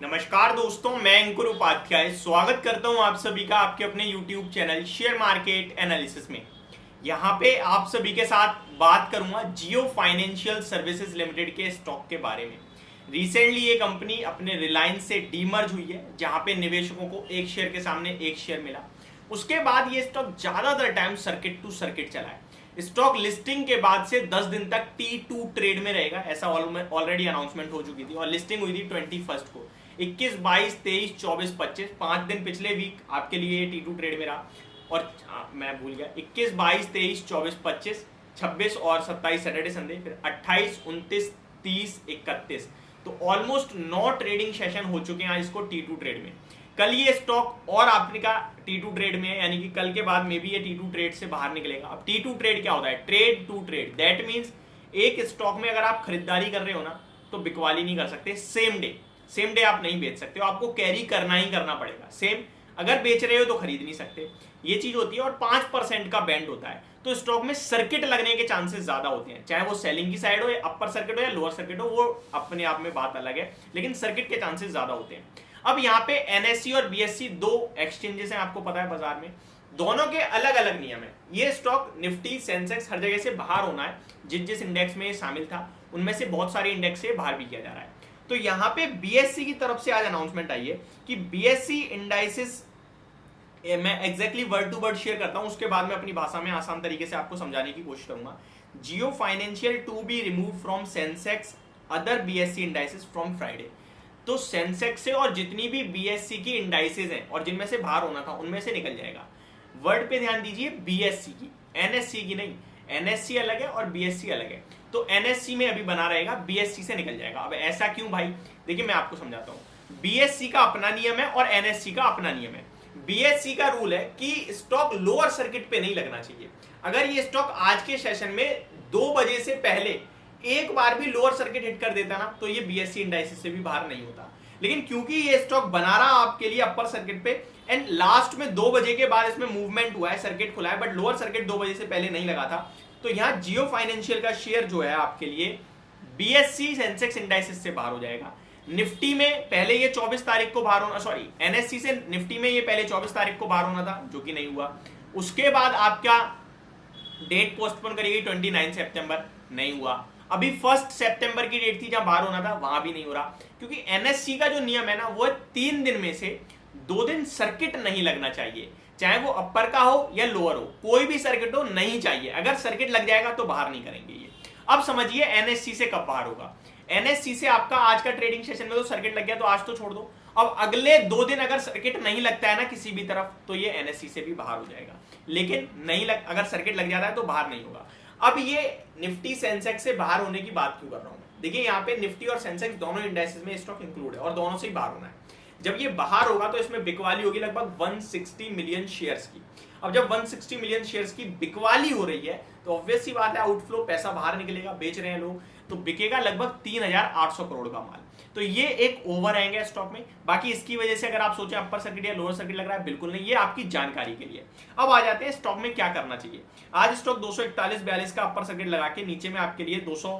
नमस्कार दोस्तों, मैं अंकुर उपाध्याय स्वागत करता हूं आप सभी का आपके अपने YouTube channel share market analysis में। यहां पे आप सभी के साथ बात करूंगा जियो फाइनेंशियल सर्विसेज लिमिटेड के स्टॉक के बारे में। रिसेंटली ये कंपनी अपने रिलायंस से डीमर्ज हुई है, जहां पे निवेशकों को एक शेयर के सामने एक शेयर मिला। उसके बाद ये स्टॉक ज्यादातर टाइम सर्किट टू सर्किट चला है। स्टॉक लिस्टिंग के बाद से 10 दिन तक T2 ट्रेड में रहेगा, ऐसा ऑलरेडी अनाउंसमेंट हो चुकी थी और लिस्टिंग हुई थी 21 को। 21, 22, 23, 24, 25 5 दिन पिछले वीक आपके लिए T2 ट्रेड में रहा। और मैं भूल गया, 21, 22, 23, 24, 25, 26 और 27 सैटरडे संडे, फिर 28, 29, 30, 31। तो ऑलमोस्ट 9 ट्रेडिंग सेशन हो चुके हैं इसको T2 ट्रेड में। कल ये स्टॉक और आपने का T2 ट्रेड में है, यानी कि कल के बाद में भी ये T2 ट्रेड से बाहर निकलेगा। अब T2 ट्रेड क्या होता है? Trade to trade. That means एक स्टॉक में अगर आप खरीदारी कर रहे हो ना, तो बिकवाली नहीं कर सकते सेम डे आप नहीं बेच सकते हो, आपको कैरी करना ही करना पड़ेगा। सेम अगर बेच रहे हो तो खरीद नहीं सकते, ये चीज होती है। और 5% का बैंड होता है, तो स्टॉक में सर्किट लगने के चांसेस ज्यादा होते हैं, चाहे वो सेलिंग की साइड हो या अपर सर्किट हो या लोअर सर्किट हो, वो अपने आप में बात अलग है, लेकिन सर्किट के चांसेस ज्यादा होते हैं। अब यहाँ पे NSE और BSE दो एक्सचेंजेस हैं, आपको पता है बाजार में, दोनों के अलग अलग नियम है। ये स्टॉक निफ्टी सेंसेक्स हर जगह से बाहर होना है, जिस इंडेक्स में ये शामिल था उनमें से बहुत सारे इंडेक्स से बाहर भी किया जा रहा है। तो यहाँ पे BSE की तरफ से आज अनाउंसमेंट आई है कि BSE इंडाइसिस, मैं exactly word to word share करता हूं, उसके बाद में अपनी भाषा में आसान तरीके से आपको समझाने की कोशिश करूंगा। Jio financial to be remove from Sensex other BSE indices from Friday. तो सेंसेक्स से और जितनी भी BSE की इंडाइसिस हैं और जिनमें से बाहर होना था उनमें से निकल जाएगा। वर्ड पे ध्यान दीजिए, BSE की, NSE की नहीं। NSE अलग है और BSE अलग है। तो NSE में अभी बना रहेगा, BSE से निकल जाएगा। अब ऐसा क्यों भाई? देखिए मैं आपको समझाता हूं। BSE का अपना नियम है और NSE का अपना नियम है। BSE का रूल है कि स्टॉक लोअर सर्किट पे नहीं लगना चाहिए। अगर ये स्टॉक आज के सेशन में 2 बजे से पहले एक बार भी लोअर सर्किट हिट कर देता ना, तो ये BSE इंडाइसिस से भी बाहर नहीं होता। लेकिन क्योंकि ये स्टॉक बना रहा आपके लिए अपर सर्किट पे, एंड लास्ट में 2 बजे के बाद इसमें मूवमेंट हुआ है, सर्किट खुला है, बट लोअर सर्किट 2 बजे से पहले नहीं लगा था, तो यहाँ जियो फाइनेंशियल का शेयर जो है आपके लिए BSE सेंसेक्स इंडाइसिस से बाहर हो जाएगा। निफ्टी में पहले ये 24 तारीख को बाहर होना, सॉरी NSE से निफ्टी में ये पहले 24 तारीख को बाहर होना था, जो कि नहीं हुआ। उसके बाद आपका डेट पोस्टपोन करी गई 29 सितंबर, नहीं हुआ। अभी 1 सितंबर की डेट थी जहां बाहर होना था, वहां भी नहीं हो रहा, क्योंकि NSE का जो नियम है ना, वो 3 दिन में से 2 दिन सर्किट नहीं लगना चाहिए, चाहे वो अपर का हो या लोअर हो, कोई भी सर्किट हो नहीं चाहिए। अगर सर्किट लग जाएगा तो बाहर नहीं करेंगे ये। अब समझिए NSE से कब बाहर होगा। NSE से आपका आज का ट्रेडिंग सेशन में तो सर्किट लग गया, तो आज तो छोड़ दो। अब अगले 2 दिन अगर सर्किट नहीं लगता है ना किसी भी तरफ, तो ये NSE से भी बाहर हो जाएगा। लेकिन अगर सर्किट लग जाता है तो बाहर नहीं होगा। अब ये निफ्टी सेंसेक्स से बाहर होने की बात क्यों कर रहा हूं मैं? देखिए यहाँ पे निफ्टी और सेंसेक्स दोनों इंडेक्सेस में स्टॉक इंक्लूड है और दोनों से ही बाहर होना है। जब ये बाहर होगा तो इसमें बिकवाली होगी लगभग 160 मिलियन शेयर्स की। अब जब 160 मिलियन शेयर्स की बिकवाली हो रही है, तो ऑब्वियस सी बात है आउटफ्लो, पैसा बाहर निकलेगा, बेच रहे हैं लोग, तो बिकेगा लगभग 3800 करोड़ का माल। तो ये एक ओवरहैंग है स्टॉक में। बाकी इसकी वजह से अगर आप सोचें अपर सर्किट या लोअर सर्किट लग रहा है, बिल्कुल नहीं, ये आपकी जानकारी के लिए। अब आ जाते हैं स्टॉक में क्या करना चाहिए। आज स्टॉक 241-42 का अपर सर्किट लगा के नीचे में आपके लिए 200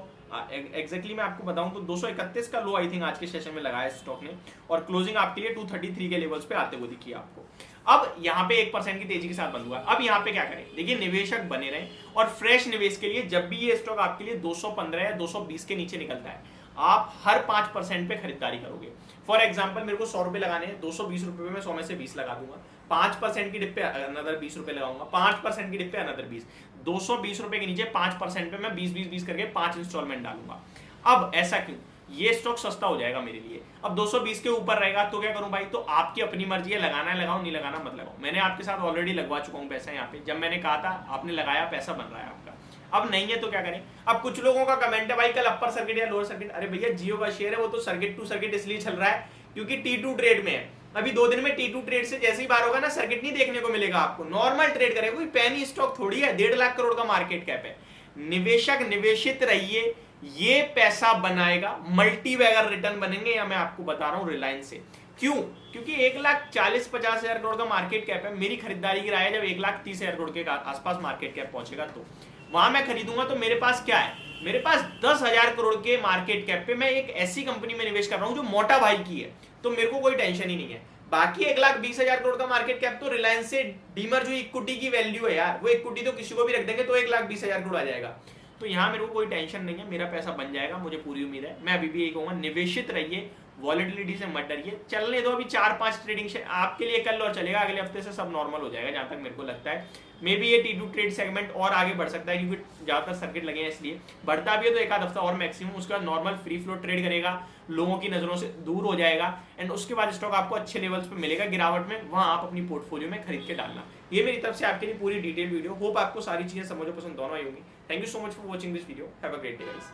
एग्जैक्टली मैं आपको बताऊं तो 231 का लो आई थिंक आज के सेशन में लगाया स्टॉक ने, और क्लोजिंग आपके लिए 233 के लेवल्स पे आते हुए दिखी आपको। अब यहाँ पे 1% की तेजी के साथ बंद हुआ। अब यहाँ पे क्या करें? देखिए निवेशक बने रहे और फ्रेश निवेश के लिए जब भी ये स्टॉक आपके लिए 215 या 220 के नीचे निकलता है, आप हर 5% पे खरीदारी करोगे। फॉर एग्जाम्पल मेरे को 100 रुपए लगाने हैं, 220 रुपए में मैं 100 में से 20 लगा दूंगा। 5% की डिप पे अनदर 20 रुपए लगाऊंगा, 5% की डिप पे अनदर 20, 220 रुपए के नीचे 5% पे मैं 20-20-20 करके 5 इंस्टॉलमेंट डालूंगा। अब ऐसा क्यों? ये स्टॉक सस्ता हो जाएगा मेरे लिए। अब 220 के ऊपर रहेगा तो क्या करूं भाई? तो आपकी अपनी मर्जी है, लगाना है लगाओ, नहीं लगाना मत लगाओ। मैंने आपके साथ ऑलरेडी लगवा चुका हूं पैसा यहाँ पे, जब मैंने कहा था आपने लगाया, पैसा बन रहा है आपका। अब नहीं है तो क्या करें? अब कुछ लोगों का कमेंट है भाई कल अपर सर्किट या लोअर सर्किट। अरे भैया जियो का शेयर है, वो तो सर्किट टू सर्किट इसलिए चल रहा है क्योंकि T2 ट्रेड में है। अभी 2 दिन में T2 ट्रेड से जैसे ही बाहर होगा ना, सर्किट नहीं देखने को मिलेगा आपको, नॉर्मल ट्रेड करेगा। कोई पैनी स्टॉक थोड़ी है, 1.5 लाख करोड़ का मार्केट कैप है। निवेशक निवेशित रहिए, ये पैसा बनाएगा, मल्टी बैगर रिटर्न बनेंगे। या मैं आपको बता रहा हूं रिलायंस से क्यों, क्योंकि 1,40,50,000 करोड़ का मार्केट कैप है। मेरी खरीदारी की राय है जब 1,30,000 करोड़ के आसपास मार्केट कैप पहुंचेगा तो वहां मैं खरीदूंगा। तो मेरे पास क्या है? मेरे पास 10,000 करोड़ के मार्केट कैप पे मैं एक ऐसी कंपनी में निवेश कर रहा हूं जो मोटा भाई की है, तो मेरे को कोई टेंशन ही नहीं है। बाकी 1,20,000 करोड़ का मार्केट कैप तो रिलायंस से डीमर जो इक्विटी की वैल्यू है यार, वो इक्विटी तो किसी को भी रख देंगे तो 1,20,000 करोड़ आ जाएगा। तो यहाँ मेरे को कोई टेंशन नहीं है, मेरा पैसा बन जाएगा, मुझे पूरी उम्मीद है। मैं अभी भी यही कहूंगा, निवेशित रहिए, वॉलेटिलिटी से मत डरिए, चलने दो अभी 4-5 ट्रेडिंग आपके लिए कल और चलेगा, अगले हफ्ते से सब नॉर्मल हो जाएगा जहां तक मेरे को लगता है। मे बी ये T2 ट्रेड सेगमेंट और आगे बढ़ सकता है क्योंकि ज्यादातर सर्किट लगे हैं, इसलिए बढ़ता भी है तो एक आध हफ्ता और मैक्सिमम, उसके बाद नॉर्मल फ्री फ्लो ट्रेड करेगा, लोगों की नजरों से दूर हो जाएगा एंड उसके बाद स्टॉक आपको अच्छे लेवल्स पे मिलेगा गिरावट में, वहां आप अपनी पोर्टफोलियो में खरीद के डालना। ये मेरी तरफ से आपके लिए पूरी डिटेल वीडियो, होप आपको सारी चीजें समझो पसंद दोनों आई होगी। Thank you so much for watching this video, have a great day guys.